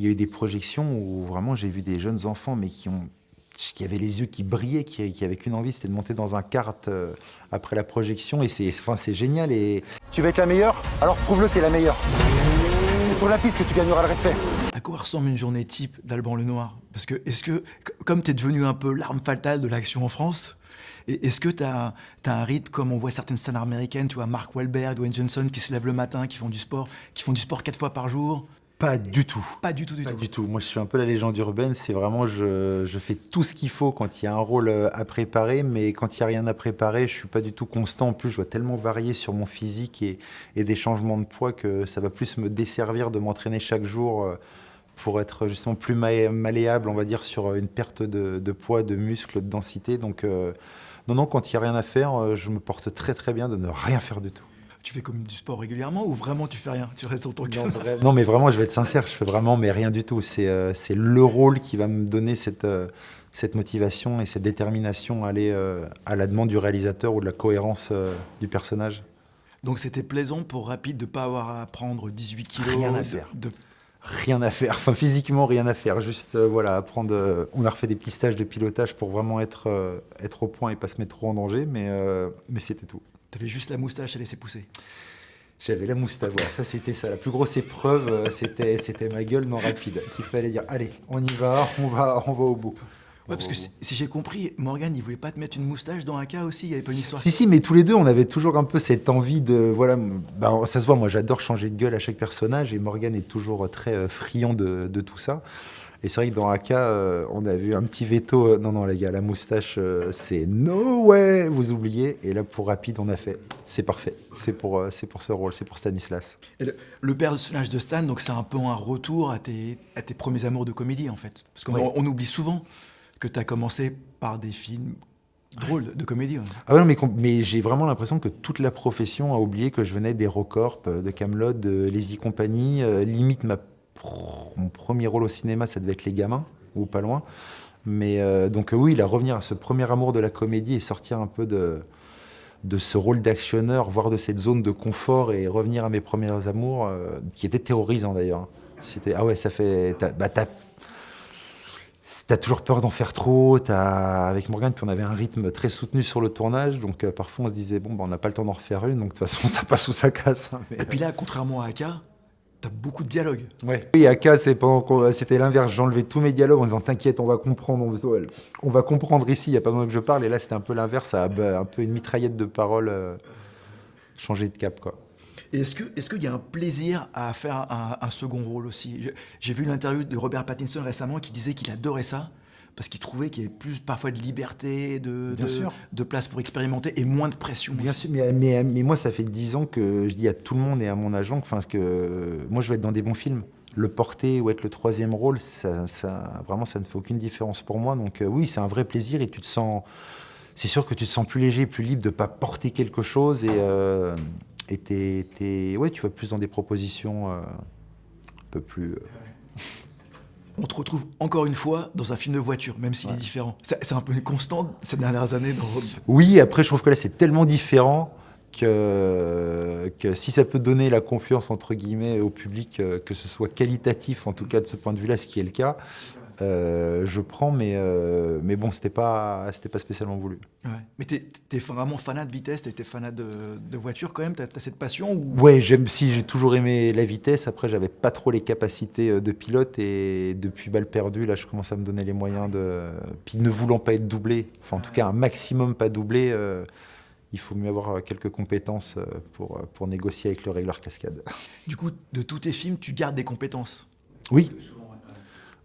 il y a eu des projections où vraiment j'ai vu des jeunes enfants, mais qui avaient les yeux qui brillaient, qui avaient qu'une envie, c'était de monter dans un kart après la projection. Et c'est génial. Et Tu veux être la meilleure? Alors prouve-le que t'es la meilleure. C'est sur la piste que tu gagneras le respect. À quoi ressemble une journée type d'Alban Lenoir? Parce que, comme t'es devenu un peu l'arme fatale de l'action en France, est-ce que t'as un rythme comme on voit certaines stars américaines, tu vois, Mark Wahlberg, Dwayne Johnson, qui se lèvent le matin, qui font du sport 4 fois par jour? pas du tout. Pas du tout, Pas du tout. Moi, je suis un peu la légende urbaine. C'est vraiment, je fais tout ce qu'il faut quand il y a un rôle à préparer, mais quand il n'y a rien à préparer, je suis pas du tout constant. En plus, je dois tellement varier sur mon physique et des changements de poids que ça va plus me desservir de m'entraîner chaque jour pour être justement plus malléable, on va dire, sur une perte de poids, de muscle, de densité. Donc, non, quand il n'y a rien à faire, je me porte très très bien de ne rien faire du tout. Tu fais comme du sport régulièrement ou vraiment tu fais rien? Tu restes sur ton Non, canapé? non, mais vraiment, je vais être sincère, je fais vraiment mais rien du tout. C'est le rôle qui va me donner cette motivation et cette détermination à aller à la demande du réalisateur ou de la cohérence du personnage. Donc c'était plaisant pour Rapide de ne pas avoir à prendre 18 kilos? Rien à faire. Rien à faire, enfin physiquement rien à faire, juste voilà, apprendre. On a refait des petits stages de pilotage pour vraiment être au point et pas se mettre trop en danger, mais c'était tout. T'avais juste la moustache à laisser pousser. J'avais la moustache, voilà, ça c'était ça. La plus grosse épreuve, c'était ma gueule non rapide. Qu'il fallait dire, allez, on y va, on va au bout. Ouais, parce que si j'ai compris, Morgane, il voulait pas te mettre une moustache dans AK aussi, il n'y avait pas une histoire. Si, mais tous les deux, on avait toujours un peu cette envie de, voilà, ben, ça se voit, moi j'adore changer de gueule à chaque personnage et Morgane est toujours très friand de tout ça. Et c'est vrai que dans AK, on a vu un petit veto, non les gars, la moustache, c'est no way, vous oubliez. Et là, pour Rapide, on a fait, c'est parfait, c'est pour ce rôle, c'est pour Stanislas. Et le personnage de Stan, donc c'est un peu un retour à tes premiers amours de comédie en fait. Parce qu'on Oui. on oublie souvent que tu as commencé par des films drôles de comédie. Ouais. Ah ouais, non, mais j'ai vraiment l'impression que toute la profession a oublié que je venais d'Hérocorp, de Kaamelott, de Les Compagnie. Limite, mon premier rôle au cinéma, ça devait être Les Gamins, ou pas loin. Mais donc oui, il a revenir à ce premier amour de la comédie et sortir un peu de ce rôle d'actionneur, voire de cette zone de confort et revenir à mes premiers amours, qui étaient terrorisants d'ailleurs. C'était, ah ouais, ça fait... T'as toujours peur d'en faire trop, avec Morgane, puis on avait un rythme très soutenu sur le tournage, donc parfois on se disait, bon, on n'a pas le temps d'en refaire une, donc de toute façon ça passe ou ça casse. Hein, Et puis là, contrairement à AK, t'as beaucoup de dialogues. Ouais. Oui, AK, c'était l'inverse, j'enlevais tous mes dialogues en disant, t'inquiète, on va comprendre, on va comprendre ici, il n'y a pas besoin que je parle, et là c'était un peu l'inverse, ça a un peu une mitraillette de paroles, changer de cap, quoi. Et est-ce qu'il y a un plaisir à faire un second rôle aussi? J'ai vu l'interview de Robert Pattinson récemment qui disait qu'il adorait ça parce qu'il trouvait qu'il y avait plus parfois de liberté, de place pour expérimenter et moins de pression. Bien sûr, mais moi ça fait 10 ans que je dis à tout le monde et à mon agent que moi je veux être dans des bons films. Le porter ou être le troisième rôle, vraiment ça ne fait aucune différence pour moi. Donc oui, c'est un vrai plaisir et tu te sens... C'est sûr que tu te sens plus léger, plus libre de ne pas porter quelque chose et ouais, tu vas plus dans des propositions un peu plus... On te retrouve encore une fois dans un film de voiture, même s'il est différent. C'est un peu une constante ces dernières années. Oui, après je trouve que là c'est tellement différent que si ça peut donner la confiance entre guillemets au public, que ce soit qualitatif en tout cas de ce point de vue-là, ce qui est le cas, je prends, mais bon, c'était pas spécialement voulu. Ouais. Mais t'es vraiment fanat de vitesse, t'es fanat de voiture quand même, t'as cette passion ou... Ouais, j'ai toujours aimé la vitesse. Après, j'avais pas trop les capacités de pilote et depuis balle perdue, là, je commence à me donner les moyens Puis ne voulant pas être doublé, enfin en tout cas un maximum pas doublé, il faut mieux avoir quelques compétences pour négocier avec le régleur cascade. Du coup, de tous tes films, tu gardes des compétences? Oui.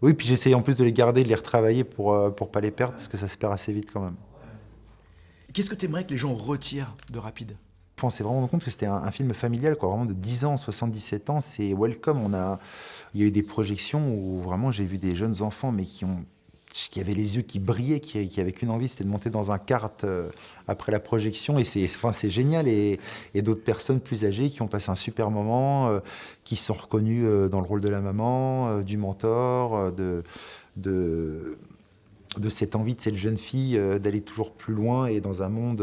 Oui, puis j'essaye en plus de les garder, de les retravailler pour pas les perdre, parce que ça se perd assez vite quand même. Qu'est-ce que tu aimerais que les gens retirent de Rapide? On s'est vraiment rendu compte que c'était un film familial, quoi, vraiment de 10 ans, 77 ans, c'est welcome. Il y a eu des projections où vraiment j'ai vu des jeunes enfants, mais qui avaient les yeux qui brillaient, qui avaient qu'une envie, c'était de monter dans un kart après la projection. Et c'est génial. Et d'autres personnes plus âgées qui ont passé un super moment, qui se sont reconnues dans le rôle de la maman, du mentor, de cette envie de cette jeune fille d'aller toujours plus loin et dans un monde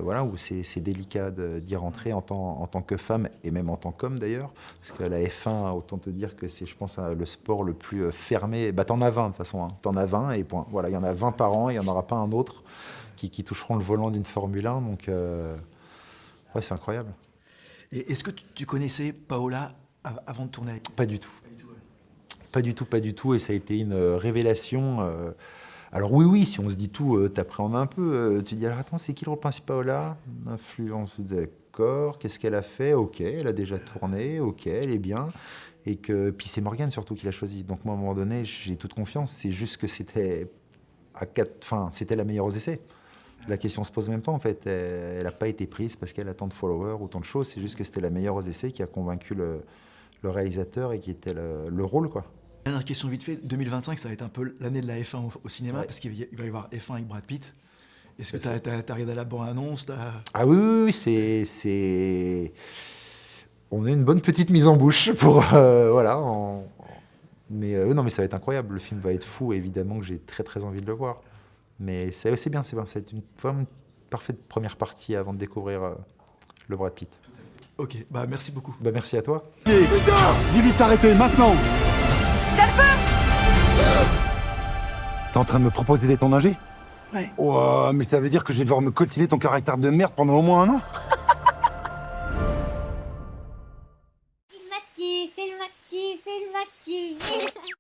voilà, où c'est délicat d'y rentrer en tant que femme et même en tant qu'homme d'ailleurs. Parce que la F1, autant te dire que c'est, je pense, le sport le plus fermé. Bah, t'en as 20 de toute façon, hein. T'en as 20 et point. Voilà, il y en a 20 par an, il n'y en aura pas un autre qui toucheront le volant d'une Formule 1. Donc, ouais, c'est incroyable. Et est-ce que tu connaissais Paola avant de tourner avec? Pas du tout. Pas du tout. Et ça a été une révélation. Alors oui, si on se dit tout, t'appréhendes un peu. Tu dis, alors attends, c'est qui le rôle principal là? Influence, d'accord. Qu'est-ce qu'elle a fait? Ok, elle a déjà tourné. Ok, elle est bien. Et puis c'est Morgane surtout qui l'a choisi. Donc moi, à un moment donné, j'ai toute confiance. C'est juste que c'était c'était la meilleure aux essais. La question se pose même pas en fait. Elle n'a pas été prise parce qu'elle a tant de followers ou tant de choses. C'est juste que c'était la meilleure aux essais qui a convaincu le réalisateur et qui était le rôle, quoi. Dernière question vite fait, 2025, ça va être un peu l'année de la F1 au cinéma, parce qu'il va y avoir F1 avec Brad Pitt. Est-ce que t'as regardé la bande-annonce? Ah oui, c'est... On a une bonne petite mise en bouche pour... voilà. Mais non, mais ça va être incroyable. Le film va être fou, évidemment que j'ai très très envie de le voir. Mais c'est bien. Ça va être vraiment une parfaite première partie avant de découvrir le Brad Pitt. Ok, bah merci beaucoup. Bah merci à toi. Dis-lui s'arrêter, maintenant. T'es en train de me proposer d'être ton ingé? Ouais. Ouais, mais ça veut dire que je vais devoir me coltiner ton caractère de merde pendant au moins un an? Film actif.